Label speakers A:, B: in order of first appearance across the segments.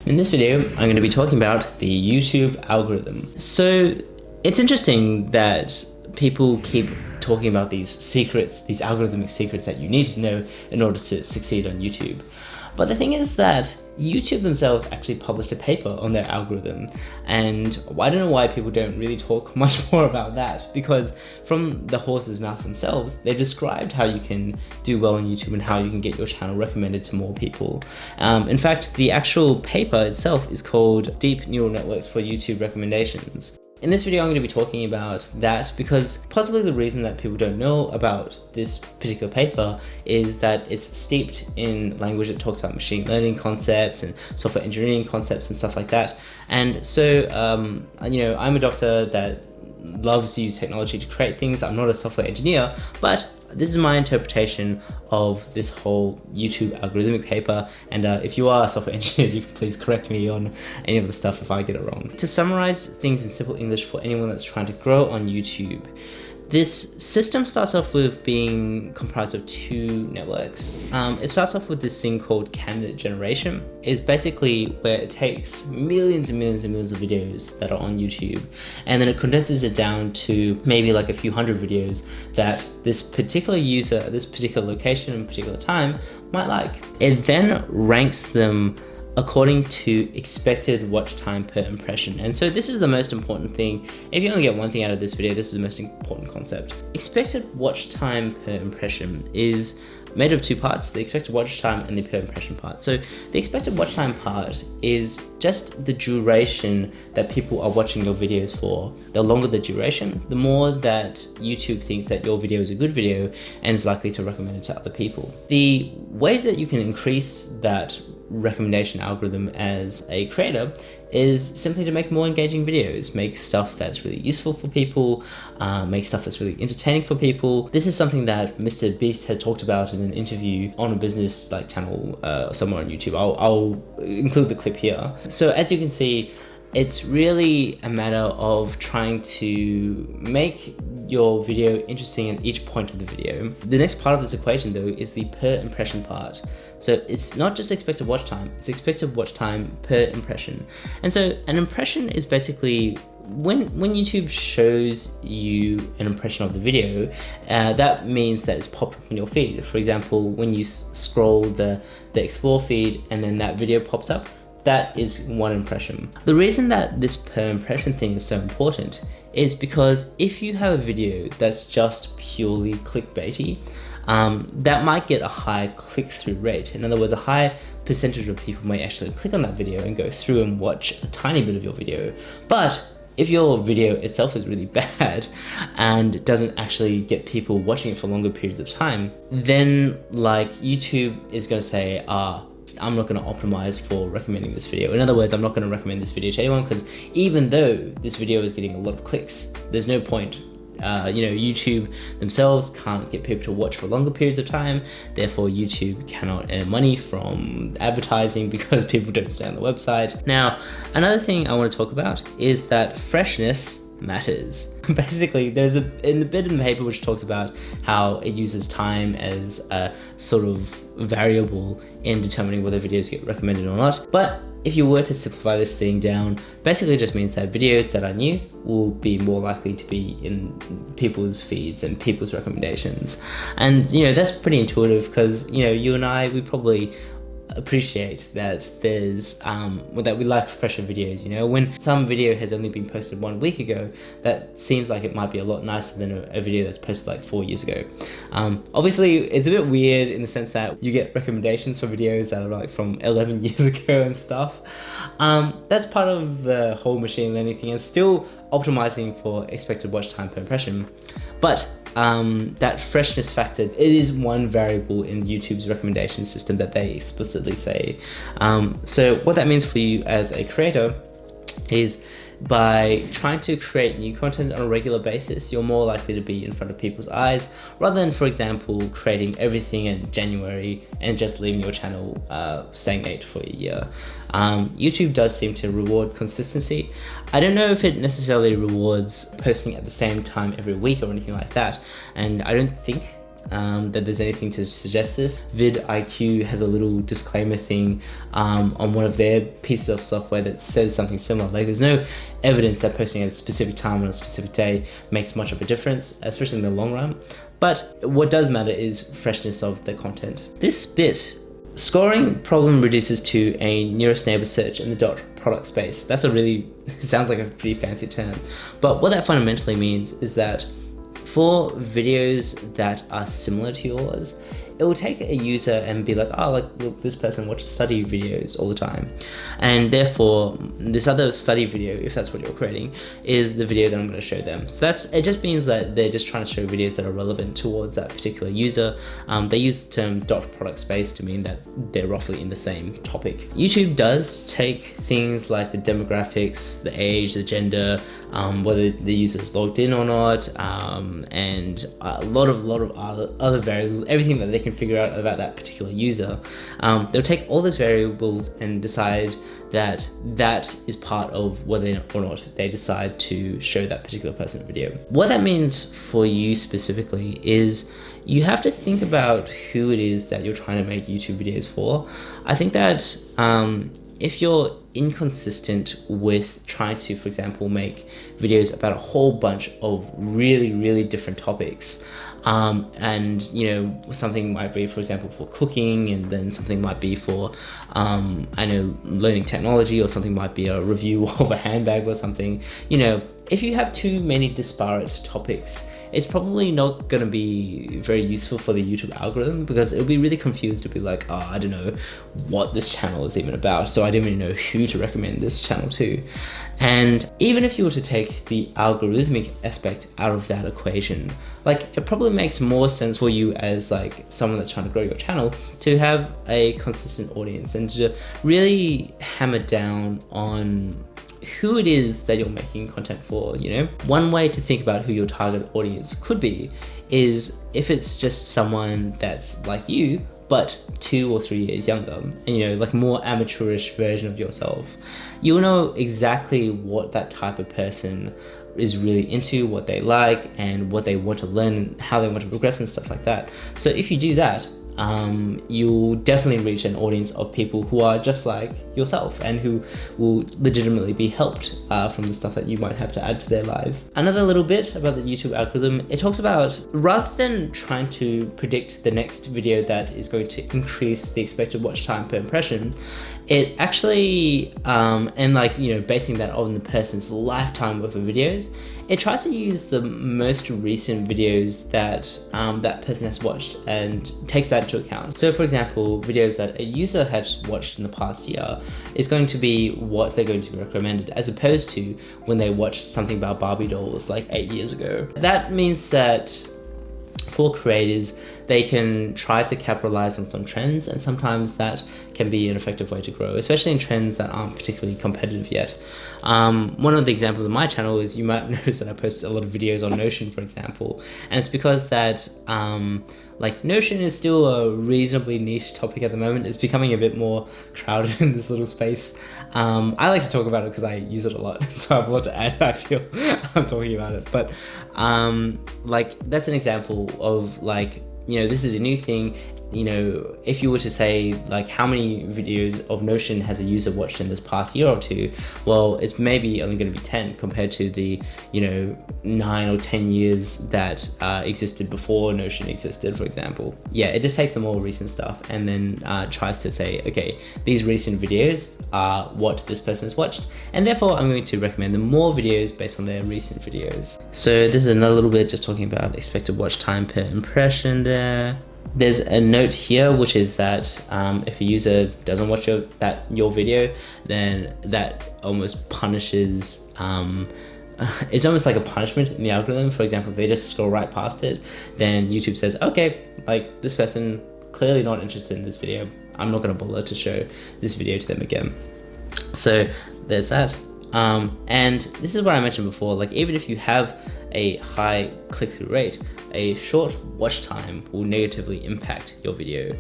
A: In this video, I'm going to be talking about the YouTube algorithm. So it's interesting that people keep talking about these secrets, these algorithmic secrets that you need to know in order to succeed on YouTube. But the thing is that YouTube themselves actually published a paper on their algorithm, and I don't know why people don't really talk much more about that, because from the horse's mouth themselves, they've described how you can do well on YouTube and how you can get your channel recommended to more people. In fact, the actual paper itself is called Deep Neural Networks for YouTube Recommendations. In this video, I'm going to be talking about that because possibly the reason that people don't know about this particular paper is that it's steeped in language that talks about machine learning concepts and software engineering concepts and stuff like that. And so, I'm a doctor that loves to use technology to create things. I'm not a software engineer, but this is my interpretation of this whole YouTube algorithmic paper. And if you are a software engineer, you can please correct me on any of the stuff if I get it wrong. To summarize things in simple English for anyone that's trying to grow on YouTube, this system starts off with being comprised of two networks. It starts off with this thing called candidate generation. It's basically where it takes millions and millions and millions of videos that are on YouTube, and then it condenses it down to maybe like a few hundred videos that this particular user at this particular location and particular time might like. It then ranks them according to expected watch time per impression. And so this is the most important thing. If you only get one thing out of this video, this is the most important concept. Expected watch time per impression is made of two parts, the expected watch time and the per impression part. So the expected watch time part is just the duration that people are watching your videos for. The longer the duration, the more that YouTube thinks that your video is a good video and is likely to recommend it to other people. The ways that you can increase that recommendation algorithm as a creator is simply to make more engaging videos, make stuff that's really useful for people, make stuff that's really entertaining for people. This is something that Mr. Beast has talked about in an interview on a business channel somewhere on YouTube. I'll include the clip here. So as you can see, it's really a matter of trying to make your video interesting at each point of the video. The next part of this equation though is the per impression part. So it's not just expected watch time, it's expected watch time per impression. And so an impression is basically when YouTube shows you an impression of the video, that means that it's popped up in your feed. For example, when you scroll the explore feed and then that video pops up, that is one impression. The reason that this per impression thing is so important is because if you have a video that's just purely clickbaity, that might get a high click-through rate. In other words, a high percentage of people may actually click on that video and go through and watch a tiny bit of your video. But if your video itself is really bad and doesn't actually get people watching it for longer periods of time, then YouTube is going to say, I'm not going to optimize for recommending this video. In other words, I'm not going to recommend this video to anyone because even though this video is getting a lot of clicks, there's no point. YouTube themselves can't get people to watch for longer periods of time. Therefore, YouTube cannot earn money from advertising because people don't stay on the website. Now, another thing I want to talk about is that freshness matters. Basically, there's a bit in the paper which talks about how it uses time as a sort of variable in determining whether videos get recommended or not. But if you were to simplify this thing down, basically it just means that videos that are new will be more likely to be in people's feeds and people's recommendations. And that's pretty intuitive because you and I, we probably appreciate that there's that we like fresher videos. When some video has only been posted 1 week ago, that seems like it might be a lot nicer than a video that's posted like 4 years ago. Obviously it's a bit weird in the sense that you get recommendations for videos that are like from 11 years ago and stuff. That's part of the whole machine learning thing and still optimizing for expected watch time per impression. But that freshness factor, it is one variable in YouTube's recommendation system that they explicitly say. So what that means for you as a creator is by trying to create new content on a regular basis, you're more likely to be in front of people's eyes rather than, for example, creating everything in January and just leaving your channel stagnate for a year. YouTube does seem to reward consistency. I don't know if it necessarily rewards posting at the same time every week or anything like that, and I don't think that there's anything to suggest this. vidIQ has a little disclaimer thing on one of their pieces of software that says something similar. Like, there's no evidence that posting at a specific time on a specific day makes much of a difference, especially in the long run. But what does matter is freshness of the content. This bit, scoring problem reduces to a nearest neighbor search in the dot product space. That's a really, it sounds like a pretty fancy term. But what that fundamentally means is that for videos that are similar to yours, it will take a user and be like, oh, like, look, this person watches study videos all the time. And therefore, this other study video, if that's what you're creating, is the video that I'm going to show them. So it just means that they're just trying to show videos that are relevant towards that particular user. They use the term dot product space to mean that they're roughly in the same topic. YouTube does take things like the demographics, the age, the gender, whether the user is logged in or not, and a lot of other variables, everything that they can figure out about that particular user. They'll take all those variables and decide that that is part of whether or not they decide to show that particular person a video. What that means for you specifically is you have to think about who it is that you're trying to make YouTube videos for. I think that if you're inconsistent with trying to, for example, make videos about a whole bunch of really different topics, and you know, something might be, for example, for cooking, and then something might be for I know, learning technology, or something might be a review of a handbag or something. You know, if you have too many disparate topics, it's probably not going to be very useful for the YouTube algorithm, because it'll be really confused to be like, oh, I don't know what this channel is even about, so I don't even know who to recommend this channel to. And even if you were to take the algorithmic aspect out of that equation, like, it probably makes more sense for you as like someone that's trying to grow your channel to have a consistent audience and to really hammer down on who it is that you're making content for. You know, one way to think about who your target audience could be is if it's just someone that's like you, but 2 or 3 years younger, and you know, like a more amateurish version of yourself. You'll know exactly what that type of person is really into, what they like, and what they want to learn, how they want to progress and stuff like that. So if you do that, you'll definitely reach an audience of people who are just like yourself and who will legitimately be helped from the stuff that you might have to add to their lives. Another little bit about the YouTube algorithm, it talks about, rather than trying to predict the next video that is going to increase the expected watch time per impression, it actually, and like, you know, basing that on the person's lifetime worth of videos, it tries to use the most recent videos that that person has watched and takes that into account. So for example, videos that a user has watched in the past year is going to be what they're going to be recommended, as opposed to when they watched something about Barbie dolls like 8 years ago. That means that for creators, they can try to capitalize on some trends, and sometimes that can be an effective way to grow, especially in trends that aren't particularly competitive yet. One of the examples of my channel is, you might notice that I post a lot of videos on Notion, for example, and it's because that like, Notion is still a reasonably niche topic at the moment. It's becoming a bit more crowded in this little space. I like to talk about it because I use it a lot, so I have a lot to add, I feel, I'm talking about it. But like, that's an example of, like, you know, this is a new thing. You know, if you were to say, like, how many videos of Notion has a user watched in this past year or two, well, it's maybe only going to be 10 compared to the, you know, 9 or 10 years that existed before Notion existed, for example. Yeah, it just takes the more recent stuff and then tries to say, okay, these recent videos are what this person has watched, and therefore I'm going to recommend them more videos based on their recent videos. So this is another little bit just talking about expected watch time per impression there. There's a note here, which is that if a user doesn't watch your video, then that almost punishes, it's almost like a punishment in the algorithm. For example, if they just scroll right past it, then YouTube says, okay, like, this person clearly not interested in this video, I'm not going to bother to show this video to them again. So there's that. And this is what I mentioned before, like, even if you have a high click-through rate, a short watch time will negatively impact your video.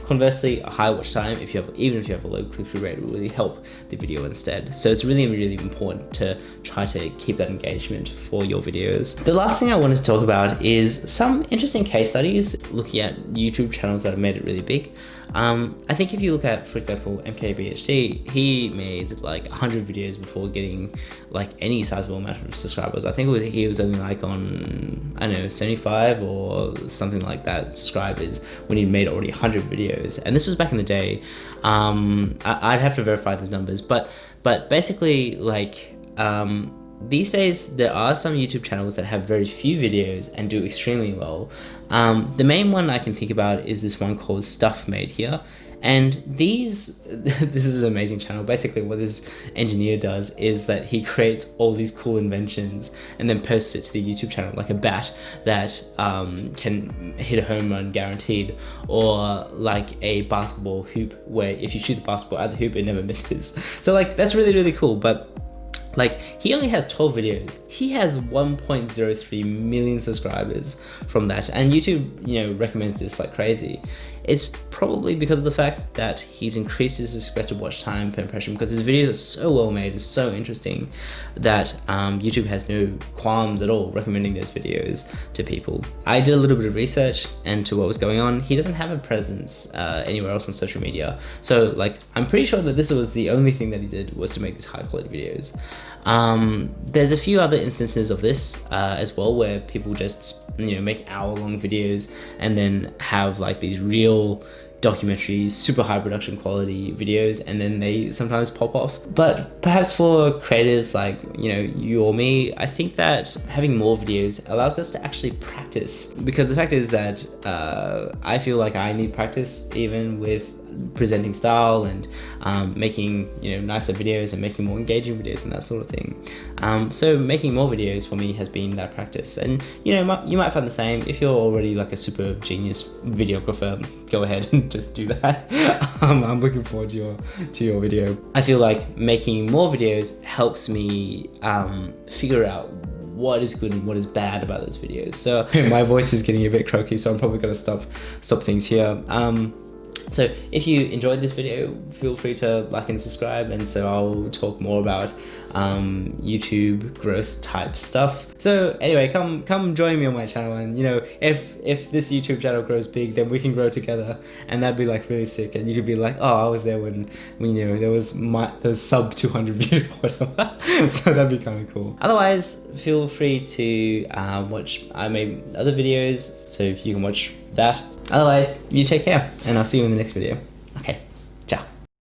A: Conversely, a high watch time, even if you have a low click-through rate, will really help the video instead. So it's really, really important to try to keep that engagement for your videos. The last thing I wanted to talk about is some interesting case studies looking at YouTube channels that have made it really big. I think if you look at, for example, MKBHD, he made like 100 videos before getting like any sizable amount of subscribers. I think he was only like on, I don't know, 75 or something like that subscribers when he made already 100 videos. And this was back in the day. I'd have to verify those numbers, but basically, like, these days there are some YouTube channels that have very few videos and do extremely well. The main one I can think about is this one called Stuff Made Here, and this is an amazing channel. Basically what this engineer does is that he creates all these cool inventions and then posts it to the YouTube channel, like a bat that can hit a home run guaranteed, or like a basketball hoop where if you shoot the basketball at the hoop it never misses. So like that's really, really cool. But like, he only has 12 videos. He has 1.03 million subscribers from that, and YouTube, you know, recommends this like crazy. It's probably because of the fact that he's increased his expected watch time per impression, because his videos are so well made, it's so interesting, that YouTube has no qualms at all recommending those videos to people. I did a little bit of research into what was going on. He doesn't have a presence anywhere else on social media. So like, I'm pretty sure that this was the only thing that he did, was to make these high quality videos. There's a few other instances of this as well, where people just, you know, make hour-long videos and then have like these real documentaries, super high production quality videos, and then they sometimes pop off. But perhaps for creators like, you know, you or me, I think that having more videos allows us to actually practice, because the fact is that I feel like I need practice even with presenting style and making, you know, nicer videos and making more engaging videos and that sort of thing. So making more videos for me has been that practice, and you know, you might find the same. If you're already like a super genius videographer, go ahead and just do that. I'm looking forward to your video. I feel like making more videos helps me figure out what is good and what is bad about those videos. So my voice is getting a bit croaky, so I'm probably gonna stop things here. So if you enjoyed this video, feel free to like and subscribe, and so I'll talk more about YouTube growth type stuff. So anyway, come join me on my channel, and you know, if this YouTube channel grows big, then we can grow together, and that'd be like really sick. And you could be like, oh, I was there when you know, there was sub 200 views or whatever. So that'd be kind of cool. Otherwise, feel free to watch, I made other videos, so you can watch that. Otherwise, you take care, and I'll see you in the next video.